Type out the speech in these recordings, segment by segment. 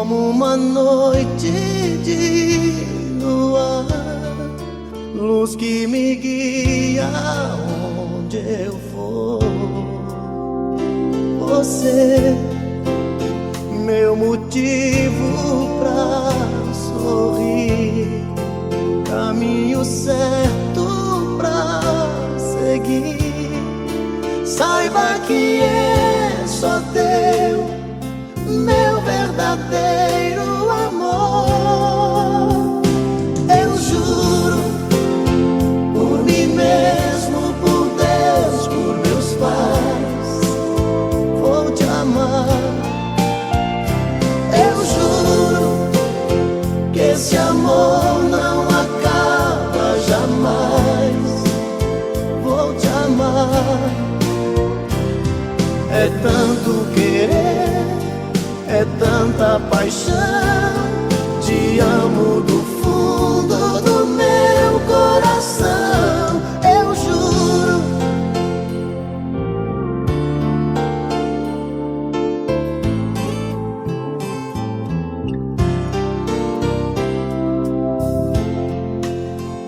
como uma noite de lua, luz que me guia onde eu for. Você, meu motivo pra sorrir, caminho certo pra seguir. Saiba que é só teu, meu verdadeiro amor. Eu juro, por mim mesmo, por Deus, por meus pais, vou te amar. Eu juro que esse amor não acaba jamais. Vou te amar. É tanto querer, é tanta paixão. Te amo do fundo do meu coração. Eu juro.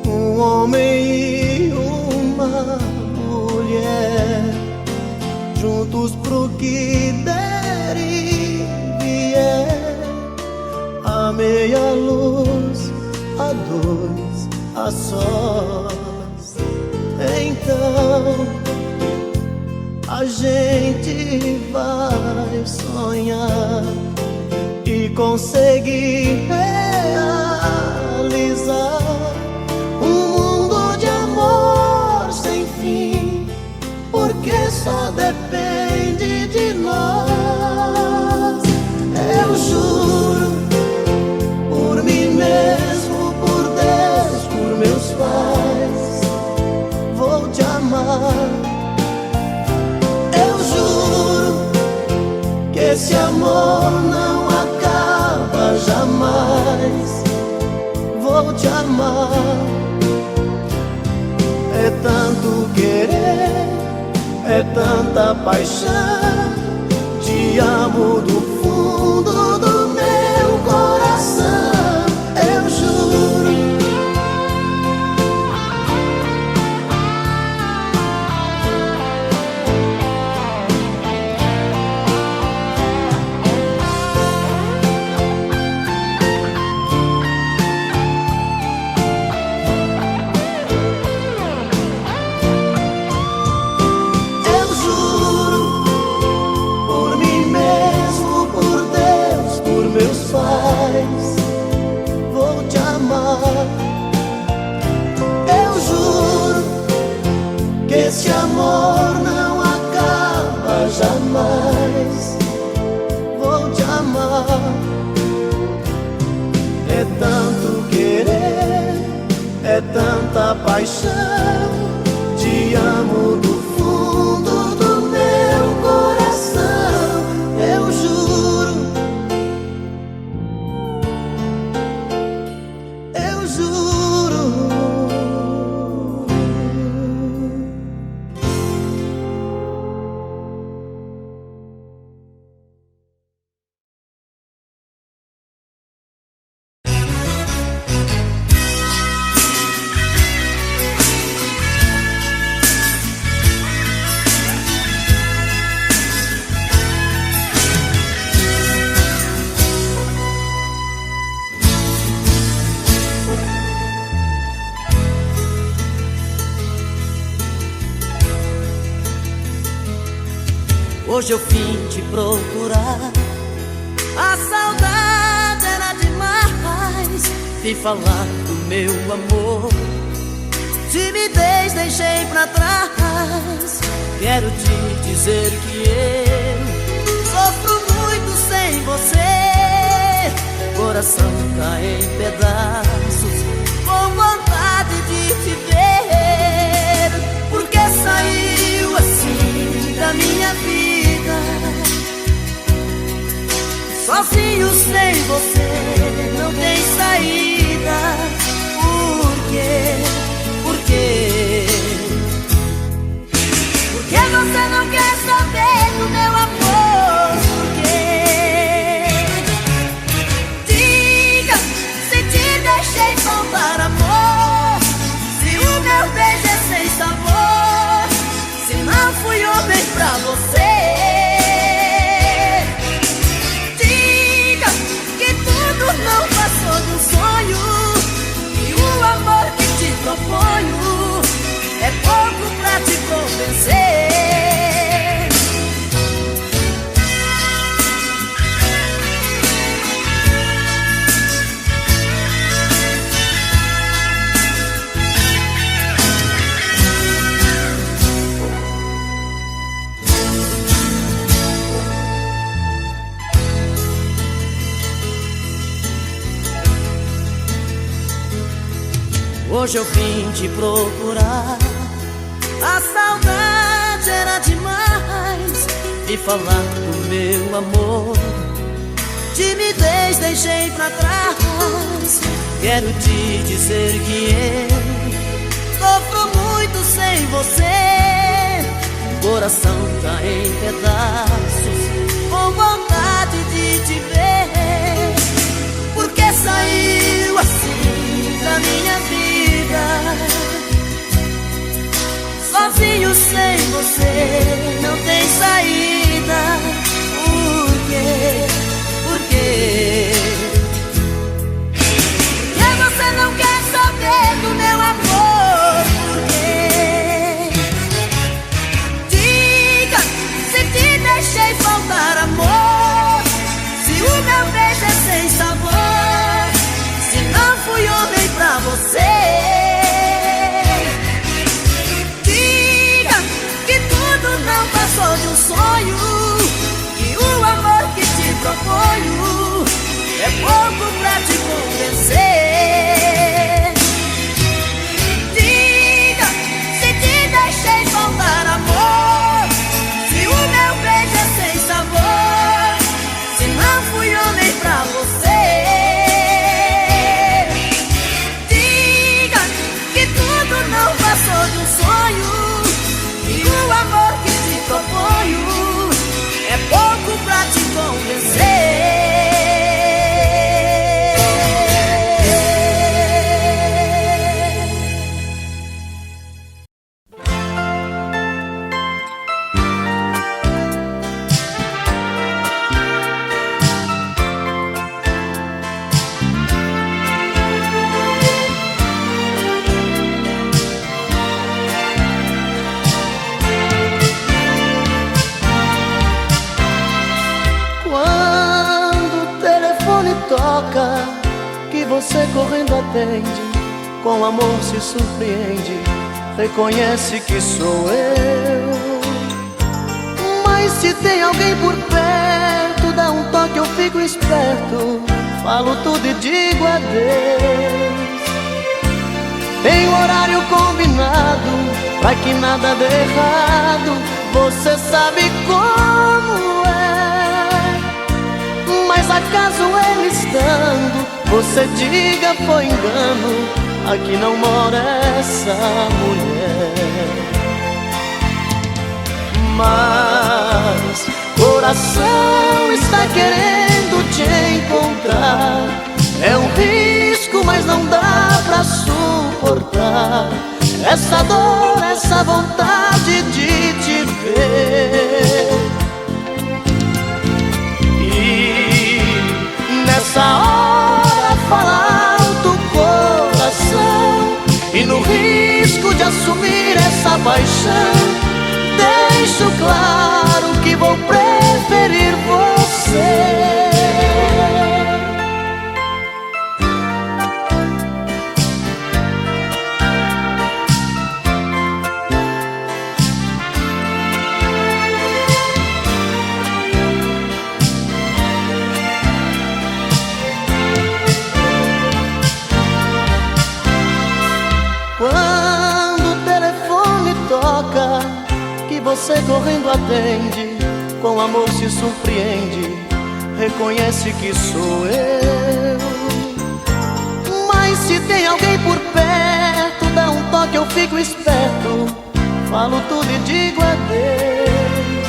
Um homem e uma mulher, juntos pro que der e vier, a meia luz, a dois, a sós. Então a gente vai sonhar e conseguir realizar um mundo de amor sem fim, porque só depende de nós. Eu juro, por mim mesmo, por Deus, por meus pais, vou te amar. Eu juro que esse amor não acaba jamais. Vou te amar. É tanto querer, é tanta paixão. Te amo do fundo do meu coração. Eu juro. Vou te amar. Eu juro que esse amor não acaba jamais. Vou te amar. É tanto querer, é tanta paixão. Te amo do fundo do meu coração. Eu juro. Hoje eu vim te procurar, a saudade era demais. Vim falar do meu amor, timidez deixei pra trás. Quero te dizer que eu sofro muito sem você. Coração tá em pedaços, com vontade de te ver. Porque saiu assim da minha vida, sozinho sem você, não tem saída. Por quê? Por quê? Por que você não quer saber do meu amor? Por quê? hoje eu vim te procurar. A saudade era demais, vi falar do meu amor. Timidez deixei pra trás, quero te dizer que eu sofro muito sem você. O coração tá em pedaços, com vontade de te ver. Por que saiu assim da minha vida? Sozinho sem você não tem saída. Por quê? Por quê? Por que você não quer saber do meu amor? Por quê? Diga se te deixei faltar amor, se o meu beijo é sem sabor, se não fui homem pra você. Não passou de um sonho, e o amor que te proponho é pouco pra te convencer. Diga se te deixei faltar amor, se o meu beijo é sem sabor, se não fui homem pra você. Diga que tudo não passou de um sonho, e o amor que te proponho é pouco pra te convencer. Toca, que você correndo atende, com amor se surpreende, reconhece que sou eu. Mas se tem alguém por perto, dá um toque, eu fico esperto, falo tudo e digo adeus. Tem horário combinado, pra que nada dê errado, você sabe como é. Mas acaso ele estando, você diga foi engano, aqui não mora essa mulher. Mas coração está querendo te encontrar, é um risco, mas não dá pra suportar essa dor, essa vontade de te ver. Nessa hora fala alto o coração, e no risco de assumir essa paixão, deixo claro que vou preferir você. Você correndo atende, com amor se surpreende, reconhece que sou eu. Mas se tem alguém por perto, dá um toque, eu fico esperto, falo tudo e digo adeus.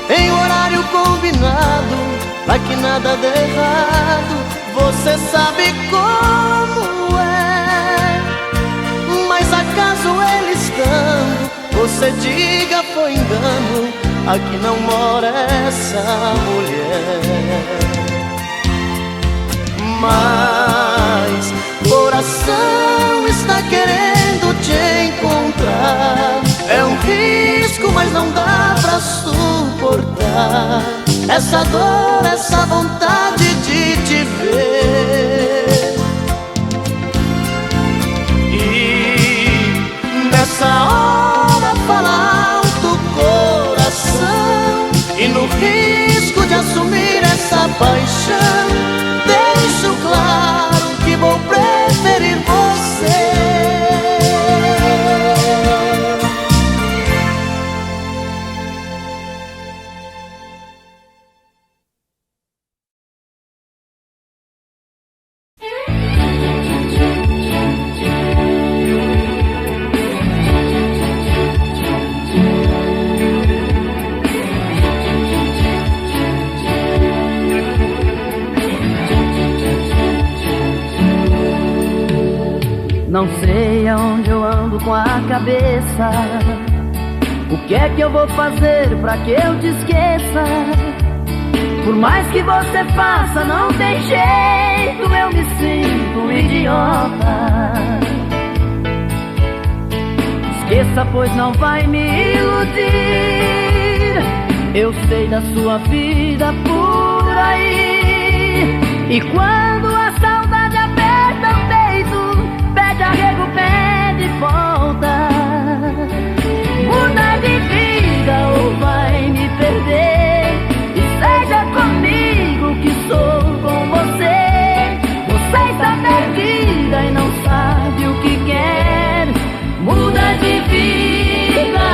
Tem horário combinado, pra que nada dê errado, você sabe como é. Mas acaso ele estando, você diga foi engano, aqui não mora essa mulher. Mas coração está querendo te encontrar, é um risco, mas não dá pra suportar essa dor, essa vontade de te ver. E nessa hora fala alto o coração, e no risco de assumir essa paixão, deixo claro que vou preferir você. Não sei aonde eu ando com a cabeça. O que é que eu vou fazer pra que eu te esqueça? Por mais que você faça, não tem jeito, eu me sinto um idiota. Esqueça, pois não vai me iludir. Eu sei da sua vida por aí. E quando a saudade aperta o peito, pede arrego, pede volta. Muda de vida ou vai me perder. E seja comigo que sou com você. Você está perdida e não sabe o que quer. Muda de vida.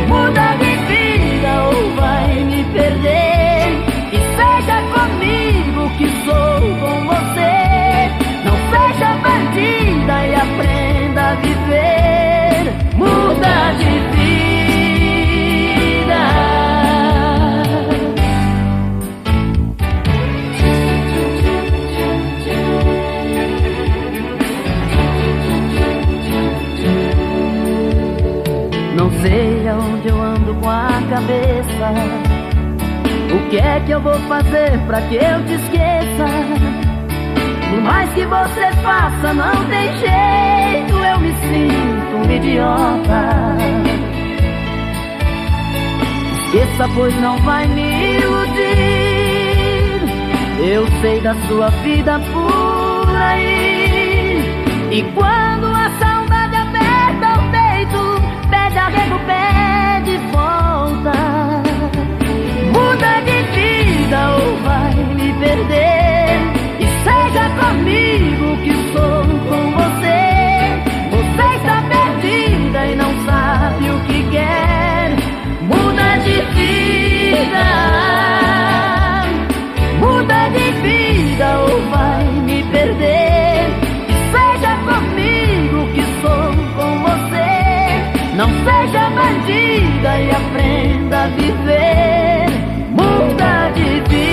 Muda de vida ou vai me perder. E seja comigo que sou com você. Não seja bandida e aprenda a viver. Muda de vida. Não sei aonde eu ando com a cabeça. O que é que eu vou fazer pra que eu te esqueça? Por mais que você faça, não tem jeito, eu me sinto um idiota. Esqueça, pois não vai me iludir. Eu sei da sua vida por aí. E quando a saudade aperta o peito, pede arrego, pede volta. Muda de vida ou vai me perder. E seja comigo que sou com você. Você está perdida e não sabe o que quer. Muda de vida. Muda de vida ou vai me perder. E seja comigo que sou com você. Não seja bandida e aprenda a viver. Muda de vida.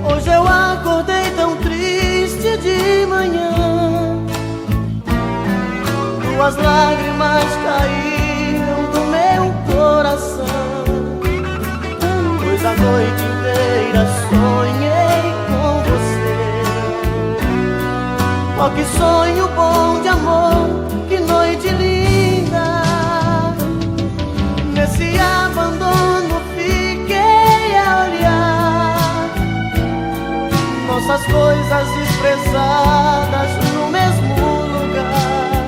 Hoje eu acordei tão triste de manhã. Duas lágrimas caíram do meu coração, pois a noite inteira sonhei com você. Oh, que sonho bom de amor, que noite linda. Nesse abandono fiquei a olhar nossas coisas expressadas no mesmo lugar.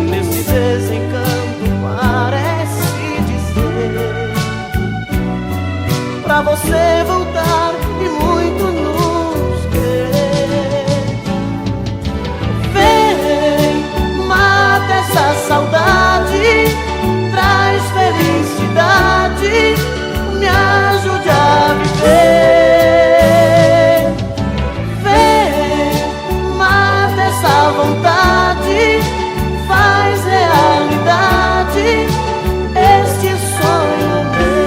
Nesse desencanto parece dizer pra você voltar e muito nos querer. Vem, mata essa saudade, traz felicidade, me ajude a viver. Vem, mata essa vontade, faz realidade este sonho meu.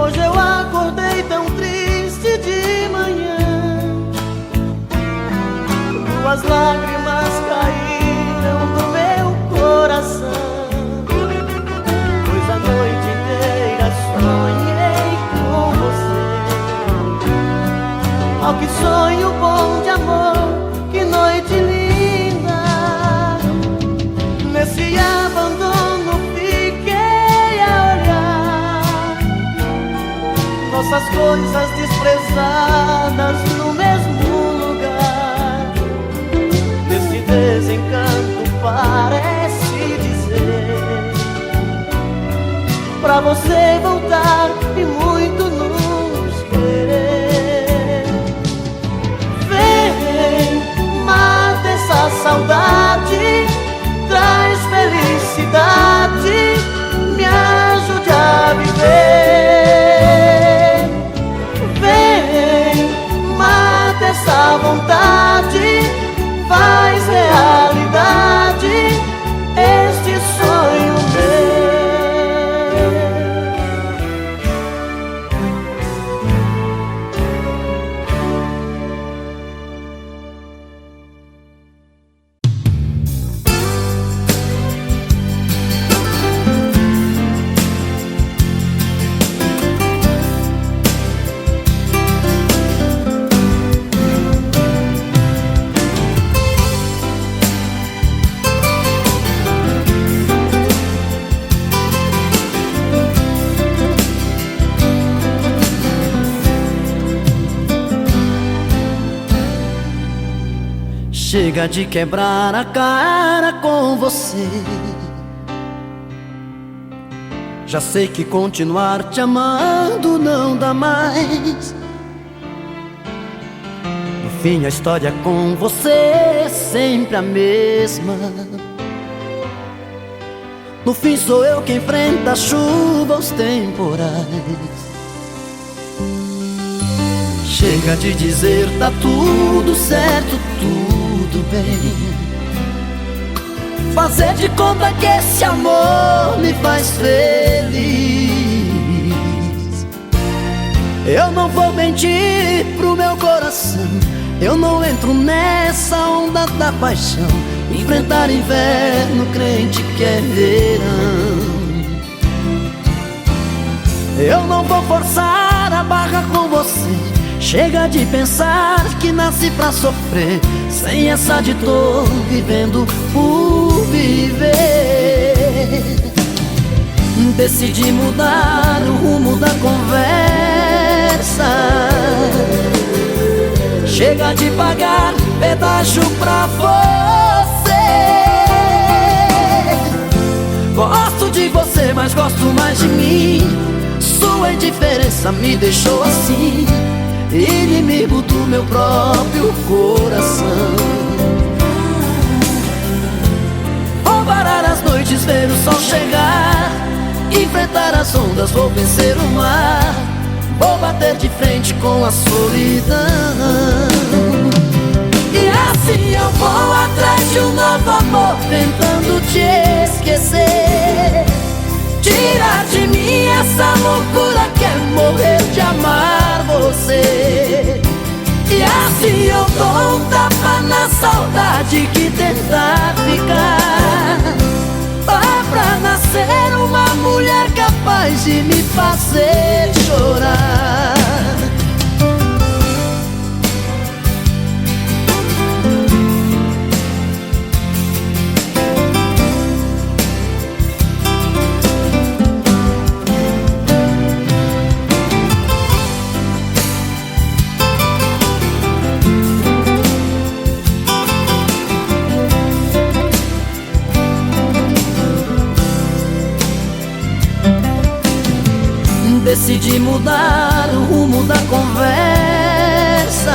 Hoje eu acordei tão triste de manhã. Duas lágrimas caíram do meu coração, pois a noite inteira sonhei com você. Oh, que sonho bom de amor, que noite linda. tantas coisas desprezadas no mesmo lugar. Desse desencanto parece dizer pra você voltar e muito nos querer. Vem, mata essa saudade, traz felicidade, me ajude a viver. Vem, mata essa vontade, faz realidade este sonho meu. Chega de quebrar a cara com você. Já sei que continuar te amando não dá mais. No fim a história com você é sempre a mesma. No fim sou eu quem enfrenta a chuva, os temporais. Chega de dizer tá tudo certo, tudo bem. Fazer de conta que esse amor me faz feliz. Eu não vou mentir pro meu coração, eu não entro nessa onda da paixão. Enfrentar inverno, crente que é verão. Eu não vou forçar a barra com você. Chega de pensar que nasci pra sofrer, sem essa de tô vivendo por viver. Decidi mudar o rumo da conversa. Chega de pagar pedágio pra você. Gosto de você, mas gosto mais de mim. Sua indiferença me deixou assim, inimigo do meu próprio coração. Vou parar as noites, ver o sol chegar, enfrentar as ondas, vou vencer o mar. Vou bater de frente com a solidão. E assim eu vou atrás de um novo amor, tentando te esquecer. Tirar de mim essa loucura que é morrer de amar você. E assim eu dou um tapa na saudade que tenta ficar. Dá pra nascer uma mulher capaz de me fazer chorar. Decidi mudar o rumo da conversa.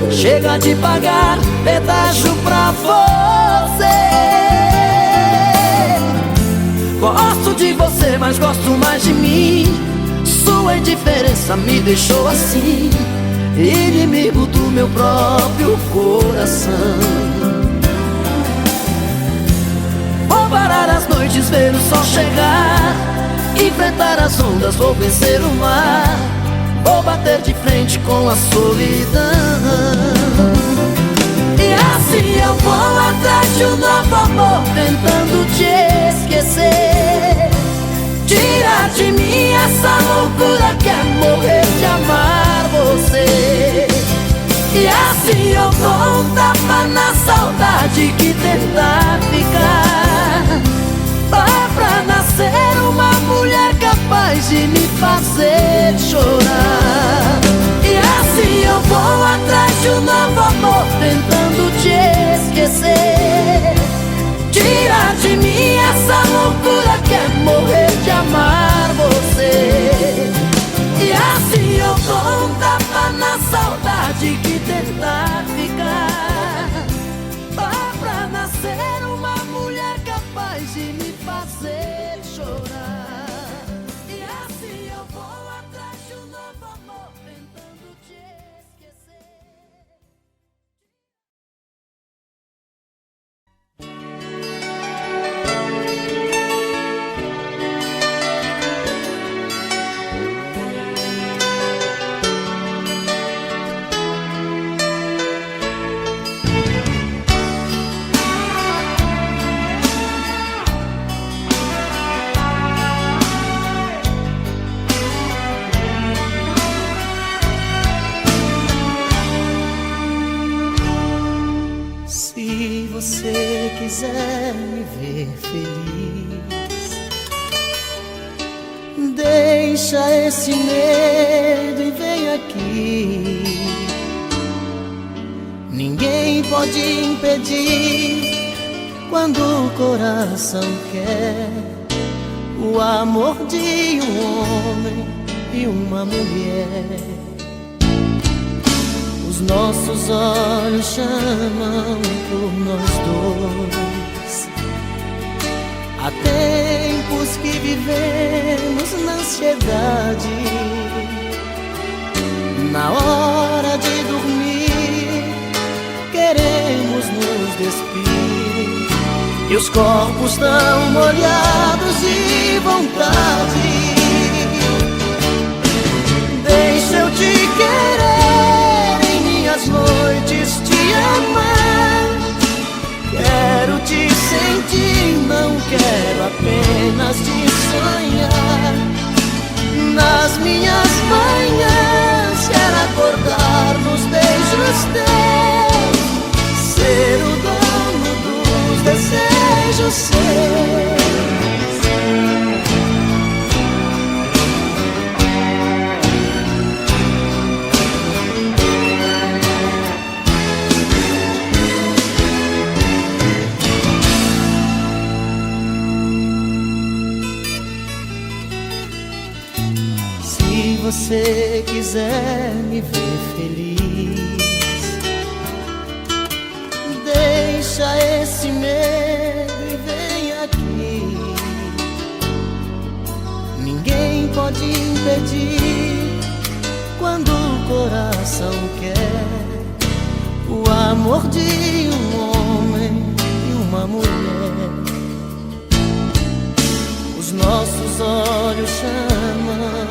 Chega de pagar pedágio pra você. Gosto de você, mas gosto mais de mim. Sua indiferença me deixou assim, inimigo do meu próprio coração. Vou parar as noites, ver o sol chegar, enfrentar as ondas, vou vencer o mar. Vou bater de frente com a solidão. E assim eu vou atrás de um novo amor, tentando te esquecer. Tirar de mim essa loucura que é morrer de amar você. E assim eu dou um tapa na saudade que tenta ficar. Dá pra nascer uma mulher capaz capaz de me fazer chorar. E assim eu vou atrás de um novo amor, tentando te esquecer. Tira de mim essa loucura que é morrer de amar você. E assim eu dou um tapa na saudade que tentar ficar. Só pra nascer uma mulher capaz de me fazer chorar. E assim eu vou atrás de um novo amor, tentando te esquecer. Se você quiser me ver feliz, deixa esse medo e vem aqui. Ninguém pode impedir quando o coração quer o amor de um homem e uma mulher. Os nossos olhos chamam por nós dois. Há tempos que vivemos na ansiedade. Na hora de dormir, queremos nos despir, e os corpos tão molhados de vontade. Deixa eu te querer, em minhas noites te amar. Quero te sentir, não quero apenas te sonhar. Nas minhas manhãs quero acordar nos beijos teus, ser o dono dos desejos seus. Se você quiser me ver feliz, deixa esse medo e vem aqui. Ninguém pode impedir quando o coração quer o amor de um homem e uma mulher. Os nossos olhos chamam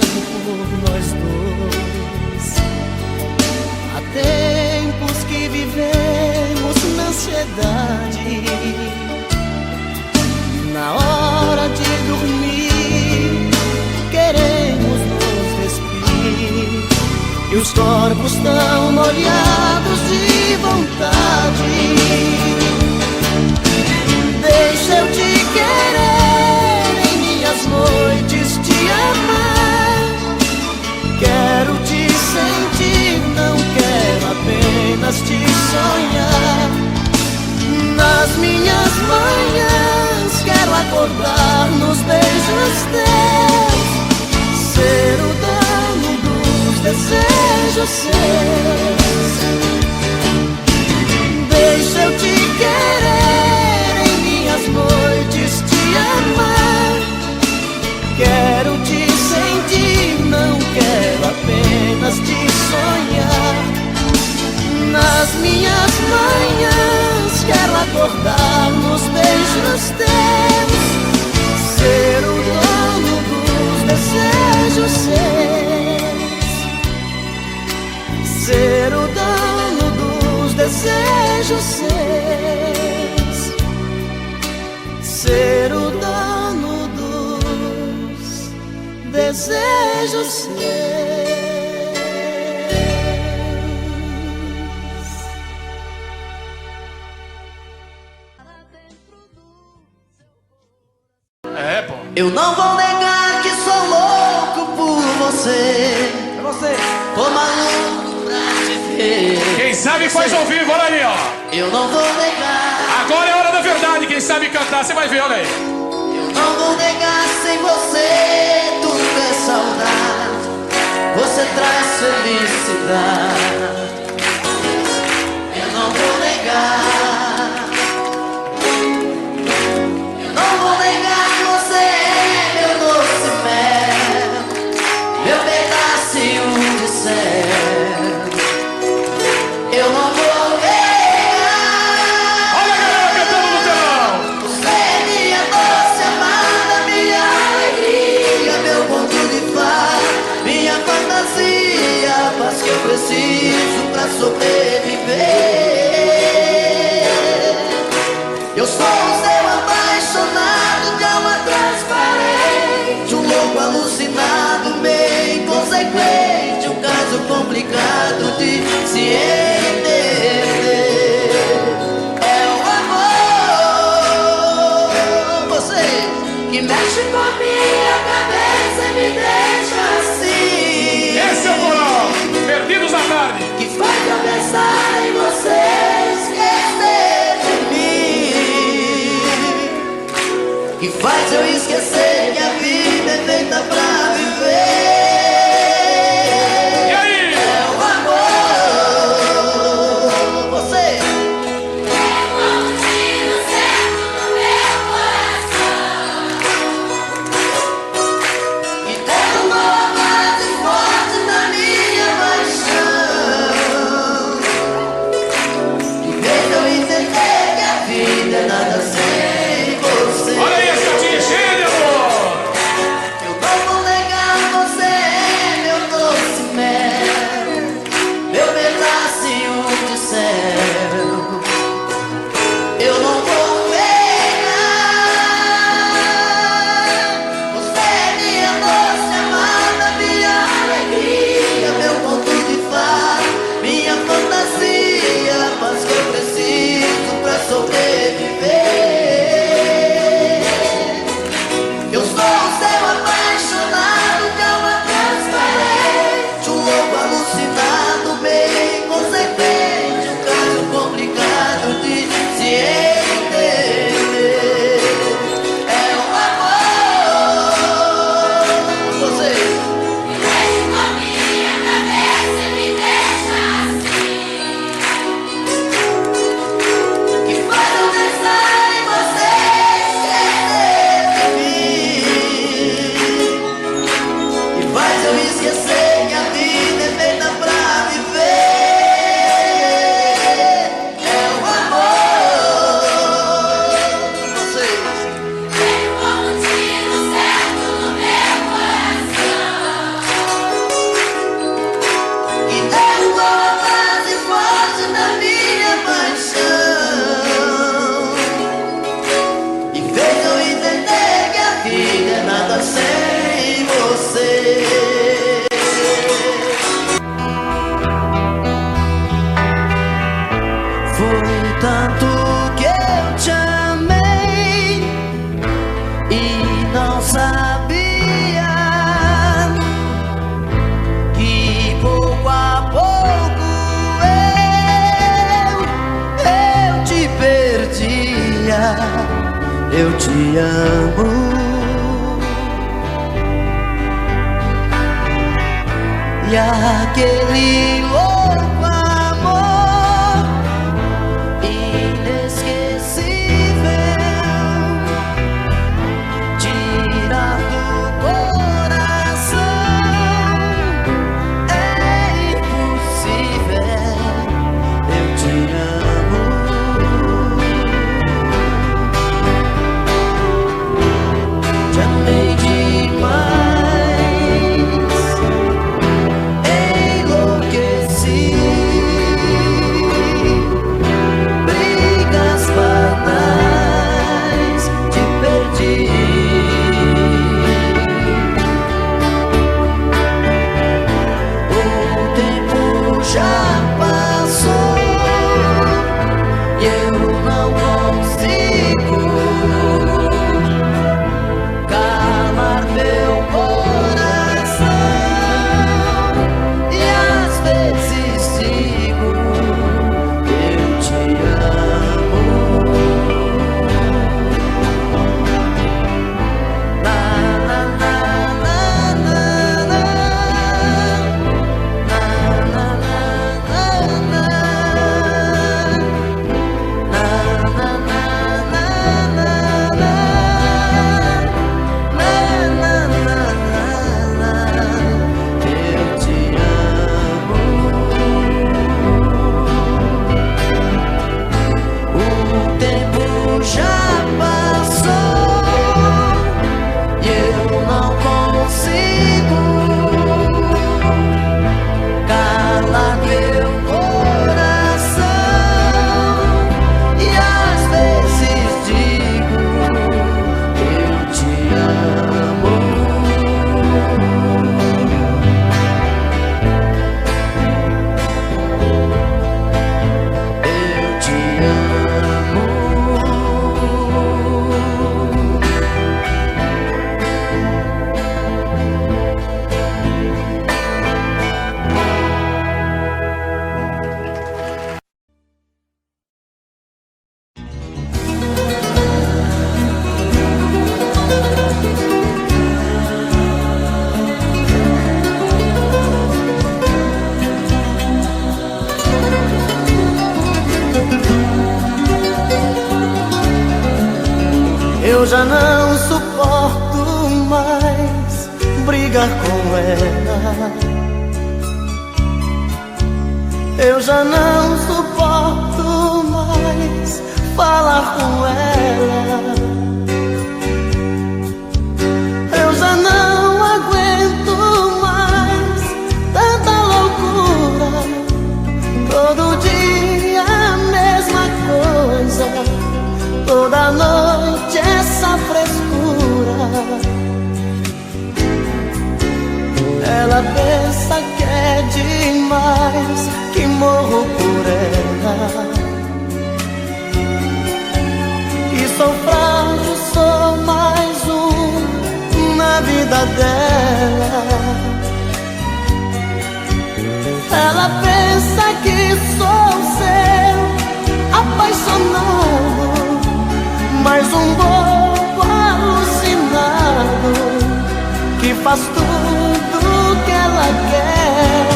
por nós dois. Há tempos que vivemos na ansiedade. Na hora de dormir, queremos nos despir, e os corpos tão molhados de vontade. Deixa eu te querer, em minhas noites te amar. Quero te sentir, não quero apenas te sonhar. Nas minhas manhãs quero acordar nos beijos teus, ser o dono dos desejos seus. Deixa eu te querer, em minhas noites te amar. Quero te sentir, não quero apenas te sonhar. Nas minhas manhãs quero acordar nos beijos teus, ser o dono dos desejos seus, ser o dono dos desejos seus, ser o dono dos desejos seus. Eu não vou negar que sou louco você. É você. Tô maluco pra te ver. Quem sabe faz ao vivo, olha aí, ó. Eu não vou negar. Agora é a hora da verdade, quem sabe cantar, você vai ver, olha aí. Eu não vou negar, sem você tudo é saudade. Você traz felicidade. Eu não vou negar. Eu não vou negar, você é meu doce mel, meu pedacinho de céu. Eu não vou negar. Olha a galera cantando no telão. Você é minha doce amada, minha alegria, meu conto de fada, minha fantasia, a paz que eu preciso pra sobreviver. Eu sou o seu apaixonado de alma transparente, um louco alucinado, meio inconsequente, um caso complicado de se entender. É o amor, você que mexe com a minha cabeça e me deixa assim. Esse é o moral. Perdidos na tarde. Que faz eu pensar em você, esquecer de mim. Que faz eu esquecer que a vida é feita pra viver. E aí? É o amor, você. E derrubou mais e forte na minha paixão. E fez eu entender que a vida é nada sem você. Olha aí, essa tia cheia de amor. Eu não vou negar, você é meu doce mel, meu pedacinho de céu. Eu não vou negar. Você é minha doce amada, minha alegria, meu conto de fada, minha fantasia, a paz que eu preciso pra sobreviver. Eu sou o seu apaixonado de alma transparente, um louco alucinado, meio inconsequente, um caso complicado de se entender. É o amor, você. Que faz eu pensar em você, esquecer de mim. Que faz eu esquecer que a vida é feita pra viver. É o amor, você. E derrubou mais e forte na minha paixão. E fez eu entender que a vida é nada sem você. Foi tanto que eu te amei e não sabia que pouco a pouco eu te perdia. Eu te amo. E aquele louco amor inesquecível tirar do coração é impossível. Eu te amo. Te amei demais, enlouqueci. Eu já não suporto mais brigar com ela. Eu já não suporto mais falar com ela. Eu já não aguento mais tanta loucura. Todo dia a mesma coisa, toda noite essa frescura. Ela pensa que é demais, que morro por ela. E sou frágil, sou mais um na vida dela. Ela pensa que sou seu apaixonado, mais um bobo alucinado que faz tudo que ela quer.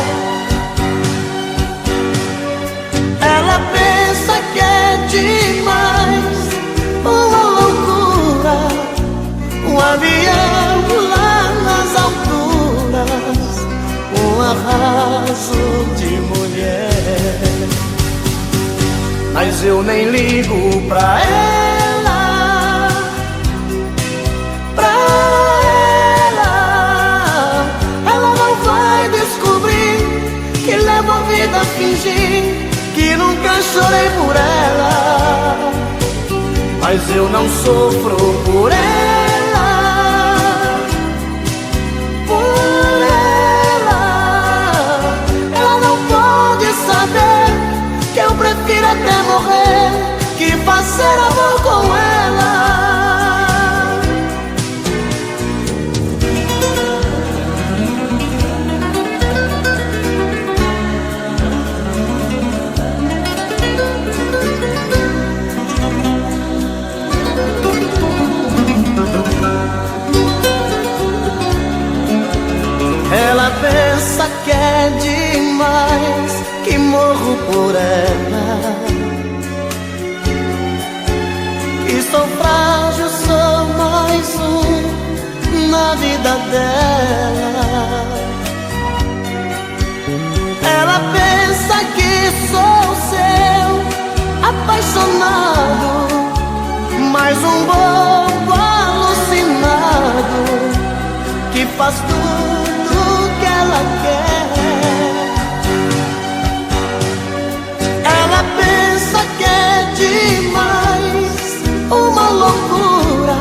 Ela pensa que é demais, uma loucura, um avião lá nas alturas, um arraso de mulher. Mas eu nem ligo pra ela, pra ela. Ela não vai descobrir que levo a vida a fingir que nunca chorei por ela. Mas eu não sofro por ela, por ela. Ela não pode saber que eu prefiro até morrer que fazer amor com ela. Ela pensa que é demais, que morro por ela. Que sou frágil, sou mais um na vida dela. Ela pensa que sou seu apaixonado, mais um bobo alucinado que faz tudo que ela quer. Ela pensa que é demais, uma loucura,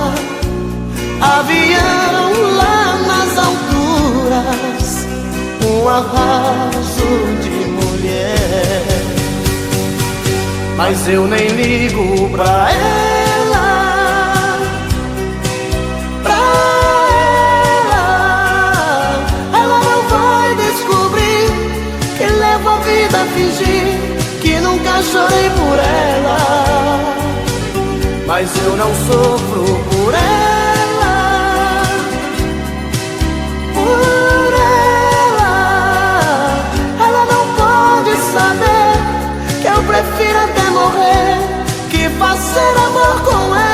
avião lá nas alturas, um arraso de mulher. Mas eu nem ligo pra ela, pra ela. Ela não vai descobrir que levo a vida a fingir que nunca chorei por ela. Mas eu não sofro por ela, por ela. Ela não pode saber que eu prefiro até morrer que fazer amor com ela.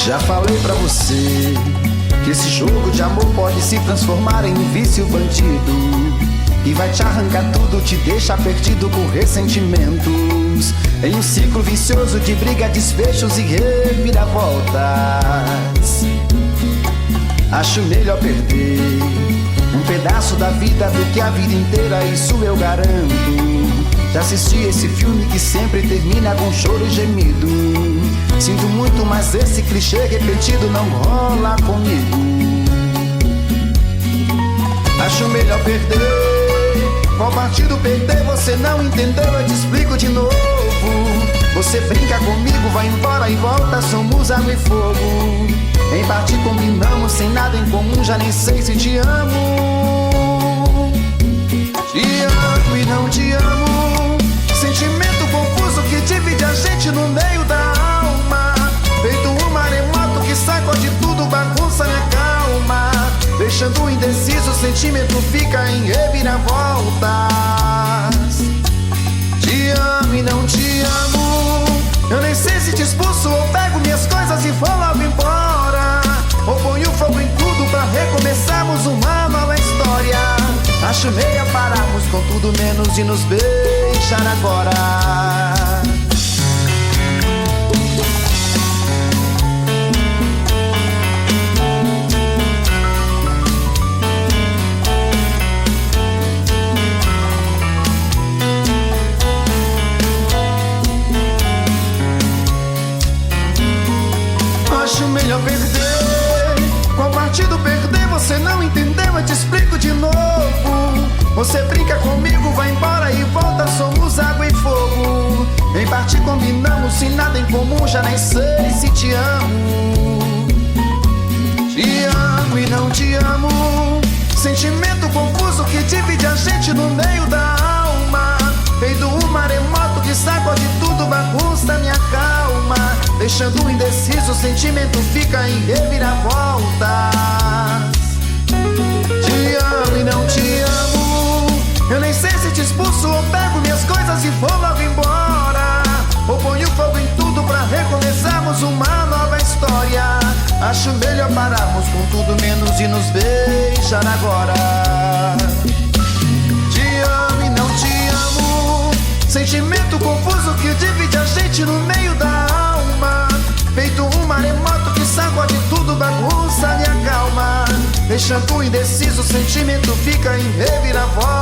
Já falei pra você que esse jogo de amor pode se transformar em um vício bandido e vai te arrancar tudo, te deixar perdido com ressentimentos, em um ciclo vicioso de briga, desfechos e reviravoltas. Acho melhor perder um pedaço da vida do que a vida inteira, isso eu garanto. Já assisti esse filme que sempre termina com choro e gemido. Sinto muito, mas esse clichê repetido não rola comigo. Acho melhor perder Qual partido perder você não entendeu, eu te explico de novo. Você brinca comigo, vai embora e volta, somos água e fogo. Em parte combinamos, sem nada em comum, já nem sei se te amo. Te amo e não te amo, sentimento confuso que divide a gente no meio da alma. Feito um maremoto que sacode tudo, bagunça minha calma. Deixando indeciso, o sentimento fica em reviravoltas. Te amo e não te amo, eu nem sei se te expulso ou pego minhas coisas e vou logo embora. Ou ponho fogo em tudo pra recomeçarmos uma nova história. Acho meio pararmos com tudo menos de nos beijar agora. Acho melhor perder. Qual partido perder você não entendeu, eu te explico de novo. Você brinca comigo, vai embora e volta, somos água e fogo. Em parte combinamos, sem nada em comum, já nem sei se te amo. Te amo e não te amo, sentimento confuso que divide a gente no meio da alma. Feito um maremoto que sacode tudo, bagunça minha calma. Deixando indeciso, o sentimento fica em reviravoltas. Te amo e não te amo, eu nem sei se te expulso ou pego minhas coisas e vou logo embora. Ou ponho fogo em tudo pra recomeçarmos uma nova história. Acho melhor pararmos com tudo menos de nos beijar agora. Te amo e não te amo, sentimento confuso que divide a gente no meio da alma. Feito um maremoto que sacode tudo, bagunça minha calma. Deixando indeciso, o sentimento fica em reviravoltas.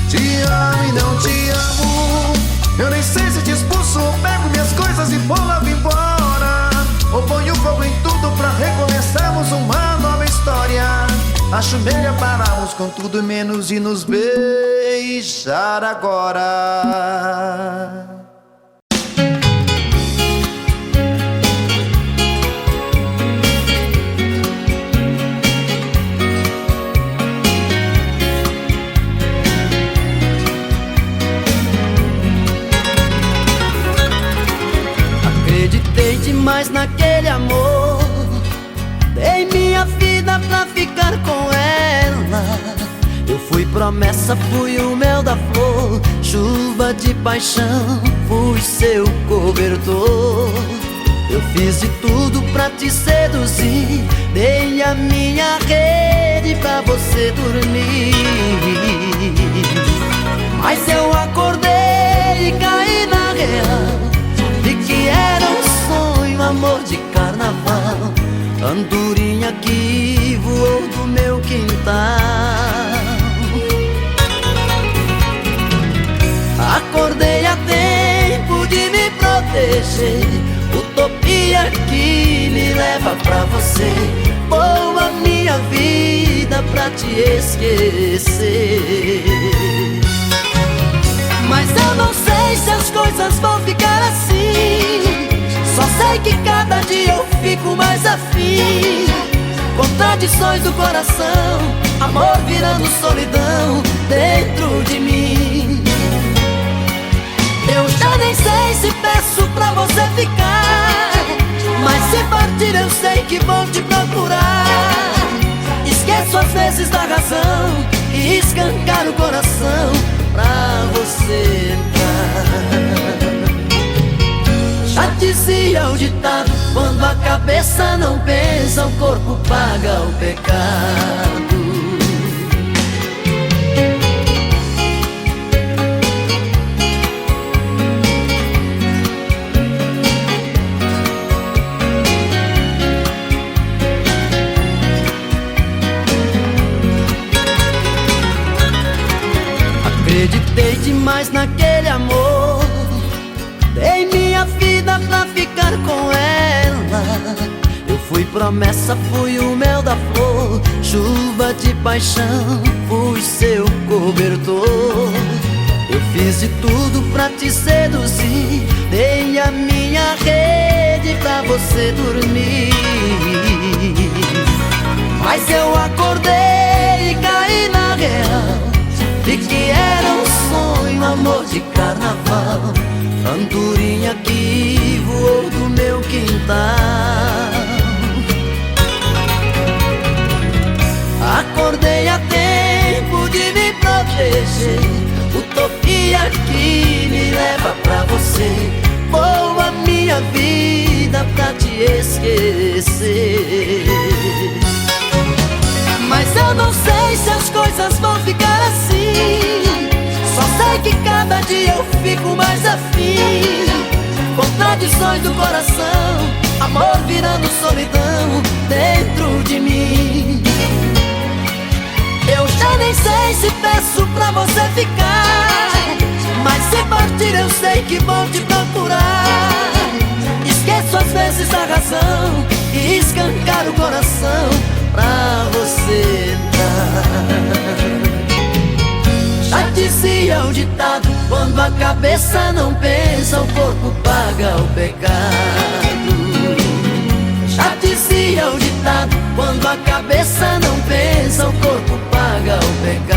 Te amo e não te amo, eu nem sei se te expulso ou pego minhas coisas e vou logo embora. Ou ponho fogo em tudo pra recomeçarmos uma nova história. Acho melhor pararmos com tudo menos de nos beijar agora. Acreditei demais naquele amor, dei minha vida pra ficar com ela. Eu fui promessa, fui o mel da flor, chuva de paixão, fui seu cobertor. Eu fiz de tudo pra te seduzir, dei a minha rede pra você dormir. Mas eu acordei e caí na real, vi que era um sonho, amor de carnaval. Andorinha que voou do meu quintal. Acordei a tempo de me proteger, utopia que me leva pra você. Vou a minha vida pra te esquecer. Mas eu não sei se as coisas vão ficar assim. Só sei que cada dia eu fico mais afim. Contradições do coração, amor virando solidão dentro de mim. Eu já nem sei se peço pra você ficar, mas se partir eu sei que vou te procurar. Esqueço às vezes da razão e escancar o coração pra você entrar. Já dizia o ditado, quando a cabeça não pensa, o corpo paga o pecado. Acreditei demais naquele amor, dei minha vida pra ficar com ela. Eu fui Fui promessa, fui o mel da flor, chuva de paixão, fui seu cobertor. Eu fiz de tudo pra te seduzir, dei a minha rede pra você dormir. Mas eu acordei e caí na real, de que era um sonho, amor de carnaval, andorinha que voou do meu quintal. Acordei a tempo de me proteger, utopia que me leva pra você. Vou a minha vida pra te esquecer. Mas eu não sei se as coisas vão ficar assim, só sei que cada dia eu fico mais afim. Contradições do coração, amor virando solidão dentro de mim. Eu já nem sei se peço pra você ficar, mas se partir eu sei que vou te procurar. Esqueço às vezes a razão e escancar o coração pra você entrar. Já dizia o ditado, quando a cabeça não pensa, o corpo paga o pecado. Já dizia o ditado, quando a cabeça não pensa, o corpo paga o pecado.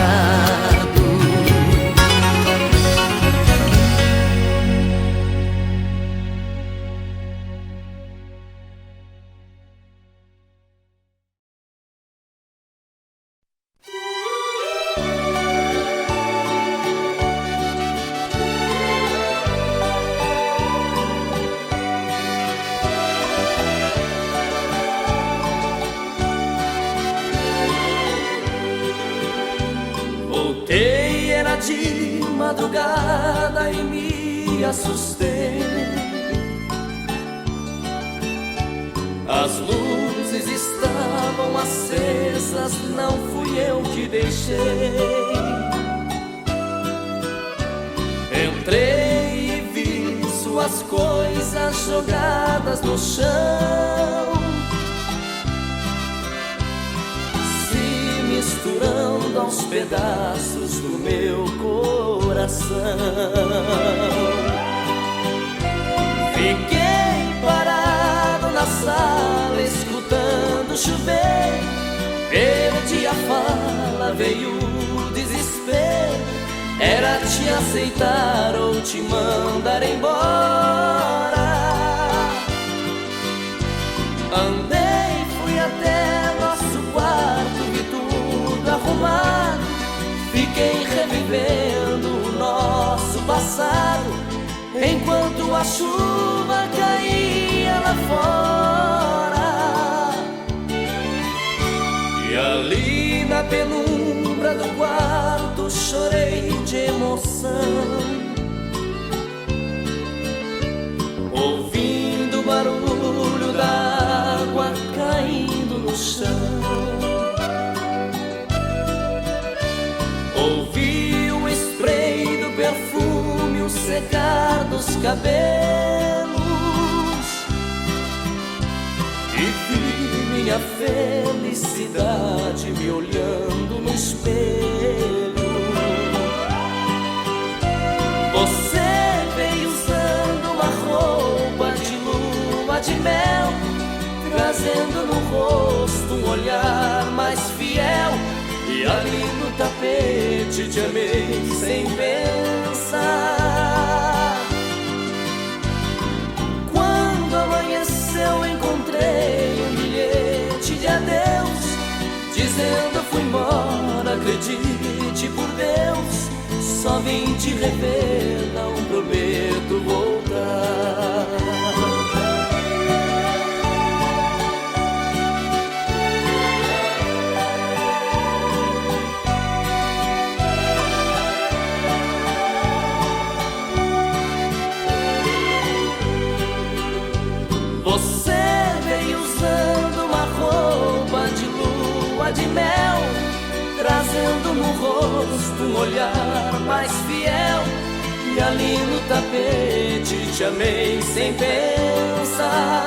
Voltei, era de madrugada e me assustei. As luzes estavam acesas, não fui eu que deixei. Entrei e vi suas coisas jogadas no chão, misturando aos pedaços do meu coração. Fiquei parado na sala, escutando chover. Perdi a fala, veio o desespero. Era te aceitar ou te mandar embora. Andei, fui até nosso quarto, vi tudo arrumado. Fiquei revivendo o nosso passado, enquanto a chuva caía lá fora. E ali na penumbra do quarto chorei de emoção, ouvindo o barulho da água caindo no chão. Ouvi o spray do perfume, o secar dos cabelos, e vi minha felicidade me olhando no espelho. Você veio usando uma roupa de lua de mel, trazendo no rosto um olhar mais fiel. E ali no tapete te amei sem pensar. Quando amanheceu encontrei um bilhete de adeus, dizendo fui embora, acredite por Deus. Só vim te rever, não prometo voltar. Você veio usando uma roupa de lua de mel, trazendo no rosto um olhar mais fiel. E ali no tapete te amei sem pensar.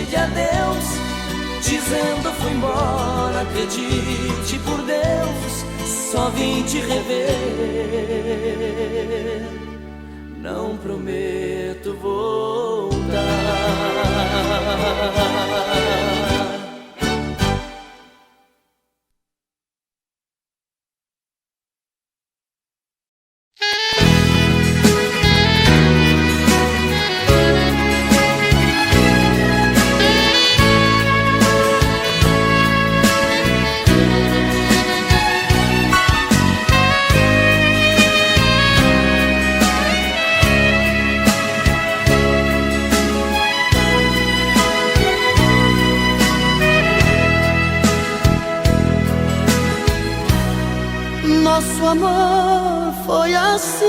de adeus, dizendo fui embora, acredite por Deus, só vim te rever, não prometo voltar. Nosso amor foi assim,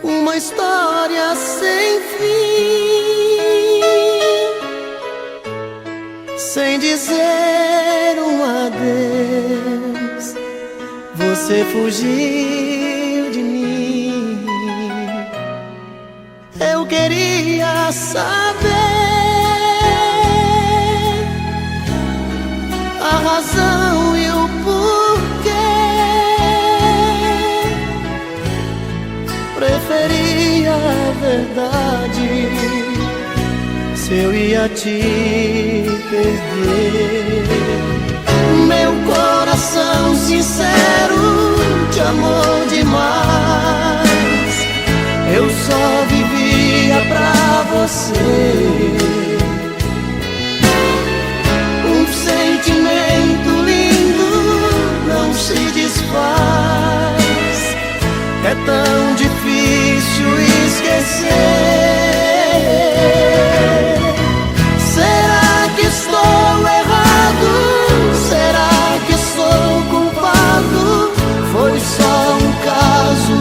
uma história sem fim, sem dizer um adeus, você fugiu de mim. Eu queria saber a razão e o porquê. Preferia a verdade se eu ia te perder. Meu coração sincero te amou demais, eu só vivia pra você. Sentimento lindo não se desfaz, é tão difícil esquecer. Será que estou errado? Será que sou culpado? Foi só um caso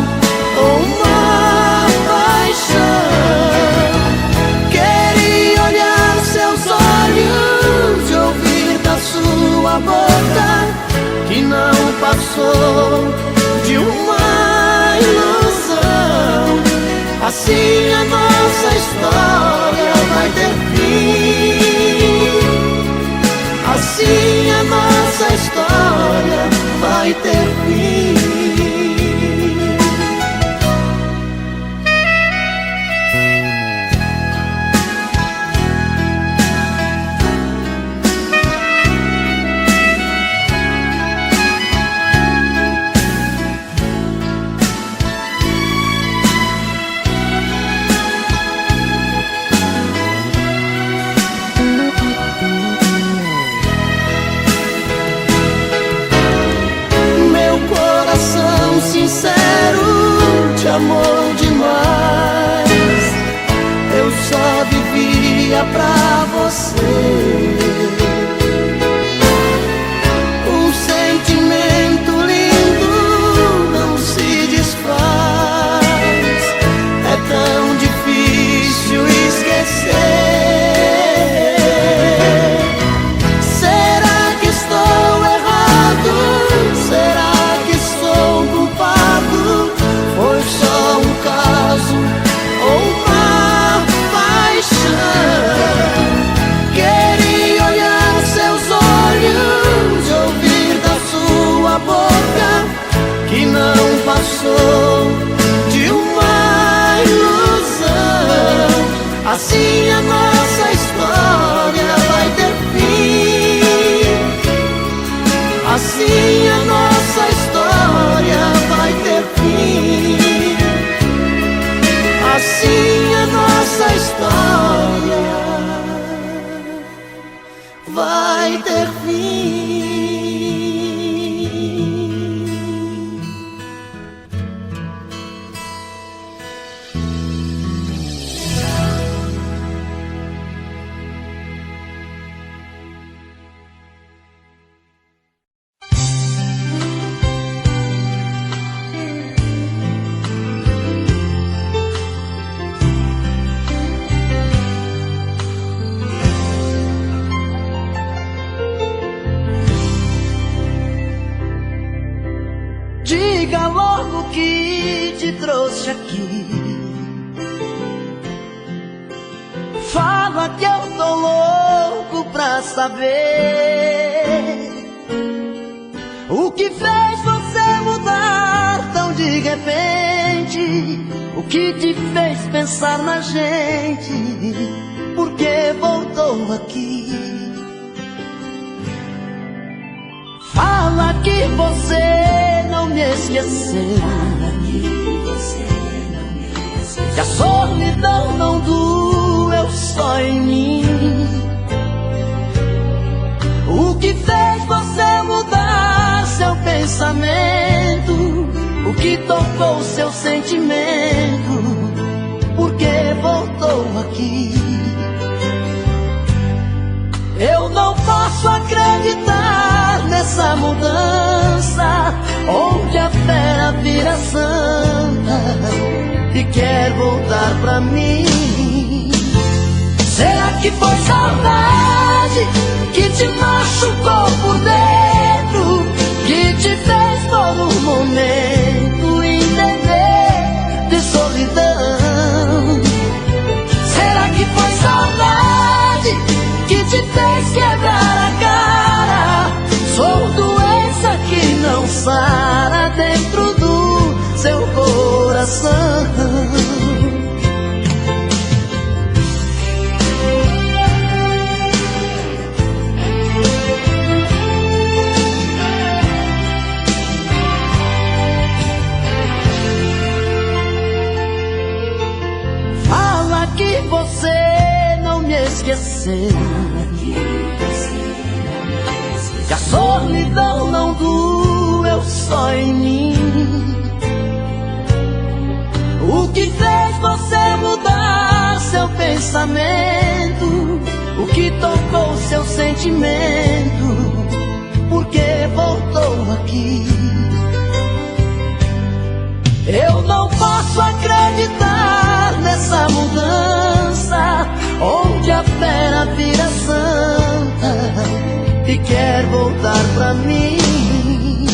ou uma paixão? Queria olhar seus olhos, ouvir da sua boca que não passou de uma ilusão. Assim a nossa história vai ter fim. Assim a nossa história vai ter fim. Sincero, te amou demais, eu só vivia pra você. Um sentimento lindo não se desfaz, é tão difícil esquecer. Será que estou errado? Será que sou culpado? Foi só um caso ou uma paixão? Queria olhar seus olhos, ouvir da sua boca que não passou de uma ilusão. Assim a nossa história vai ter fim. Assim a nossa história vai ter fim. Assim a nossa história vai ter fim. Diga logo que te trouxe aqui, Fala que eu tô louco pra saber o que fez você mudar tão de repente. O que te fez pensar na gente? Por que voltou aqui? Fala que você não me esqueceu, que a solidão não doeu só em mim. O que fez você mudar seu pensamento? O que tocou seu sentimento? Por que voltou aqui? Eu não posso acreditar nessa mudança, onde a fera vira santa e quer voltar pra mim. Será que foi saudade que te machucou por dentro, que te fez por um momento entender de solidão? Será que foi saudade que te fez quebrar a cara? Sou doença que não sara dentro do seu coração. Fala que você não me esqueceu, que a solidão não doeu só em mim. O que fez você mudar seu pensamento? O que tocou seu sentimento? Por que voltou aqui? Eu não posso acreditar nessa mudança, onde a fera vira santa e quer voltar pra mim.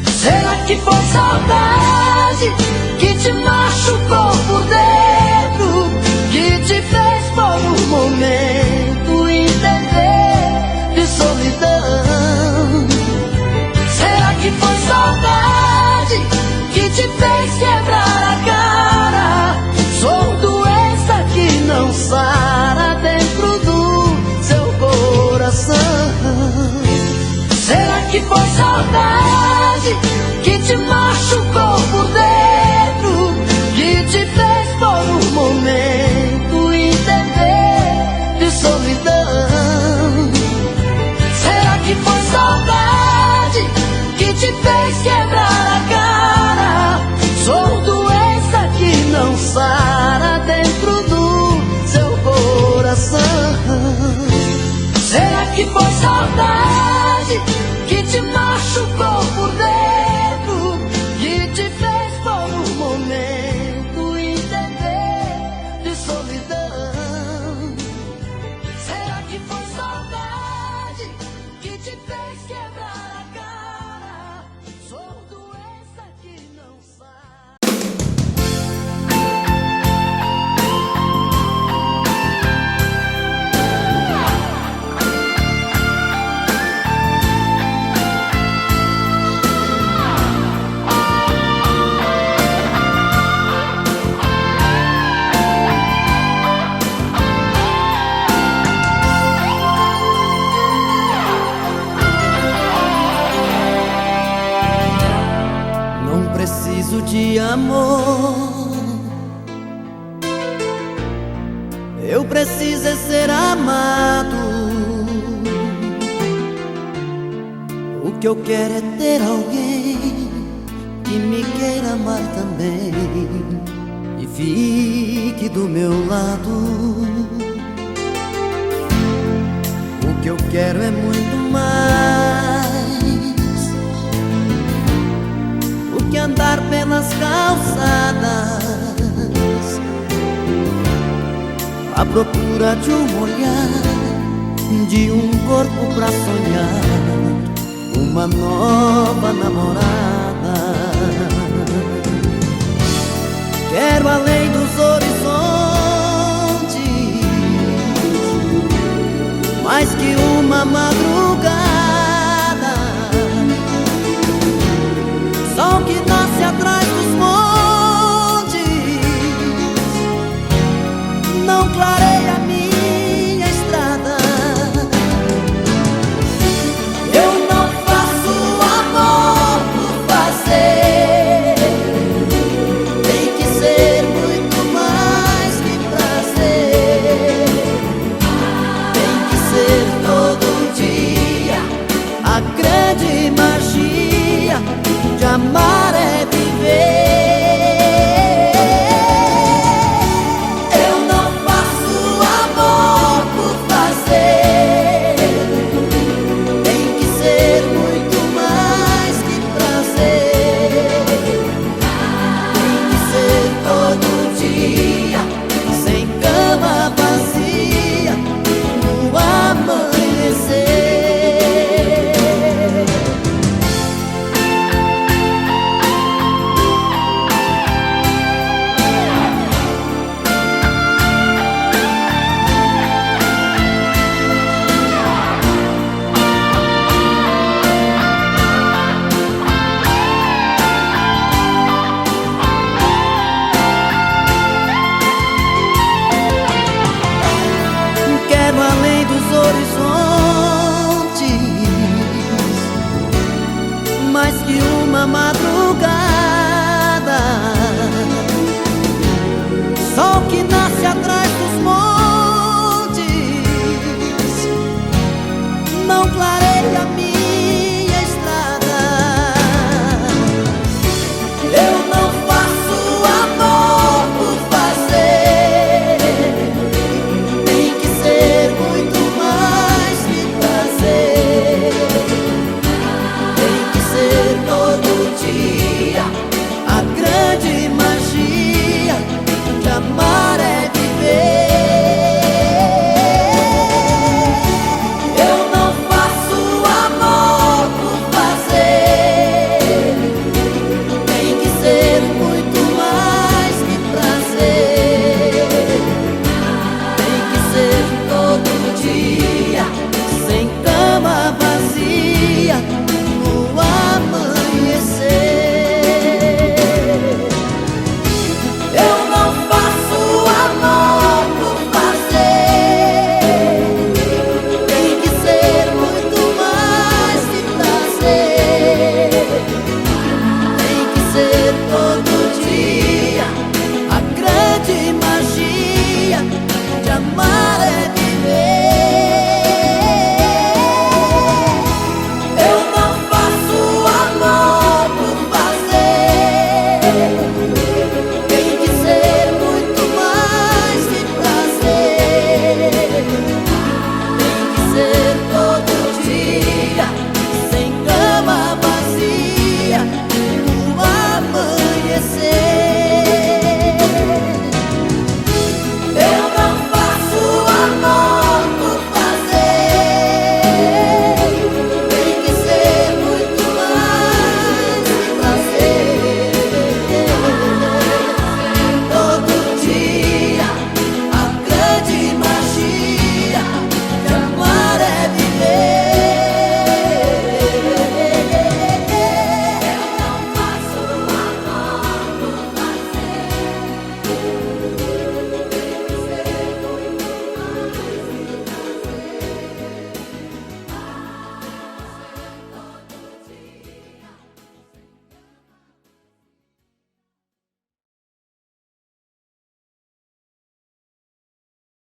Será que foi saudade que te machucou por dentro, que te fez por um momento entender de solidão? Será que foi saudade que te fez quebrar a cara? Sou doença que não sara dentro do seu coração. Será que foi saudade que te machucou por dentro, que te fez por um momento entender de solidão? Será que foi saudade que te fez quebrar a cara? Sou doença que não sara dentro do seu coração. Será que foi saudade que te machucou por dentro, que te fez por um momento entender de solidão? Será que foi saudade que te fez quebrar a cara? Sou doença que não sabe. Preciso de amor, eu preciso é ser amado. O que eu quero é ter alguém que me queira amar também e fique do meu lado. O que eu quero é muito mais que andar pelas calçadas à procura de um olhar, de um corpo pra sonhar uma nova namorada. Quero além dos horizontes nasce atrás dos montes não clareia a minha estrada. Eu não faço amor por fazer, tem que ser muito mais que prazer. Tem que ser todo dia. A grande magia de amar é viver. Eu não faço amor por fazer, tem que ser muito mais que prazer. Tem que ser todo dia, sem cama vazia, no amanhecer. Quero além dos horizontes, mais que uma madrugada. Sol que nasce atrás dos montes não clareia a minha estrada. Eu não faço amor por fazer, tem que ser muito mais que prazer. Tem que ser todo dia. A grande magia de amar é viver. Eu não faço amor por fazer, tem que ser muito mais que prazer. Tem que ser todo dia, sem cama vazia, no amanhecer. Eu não faço amor por fazer, tem que ser muito mais que prazer. Tem que ser todo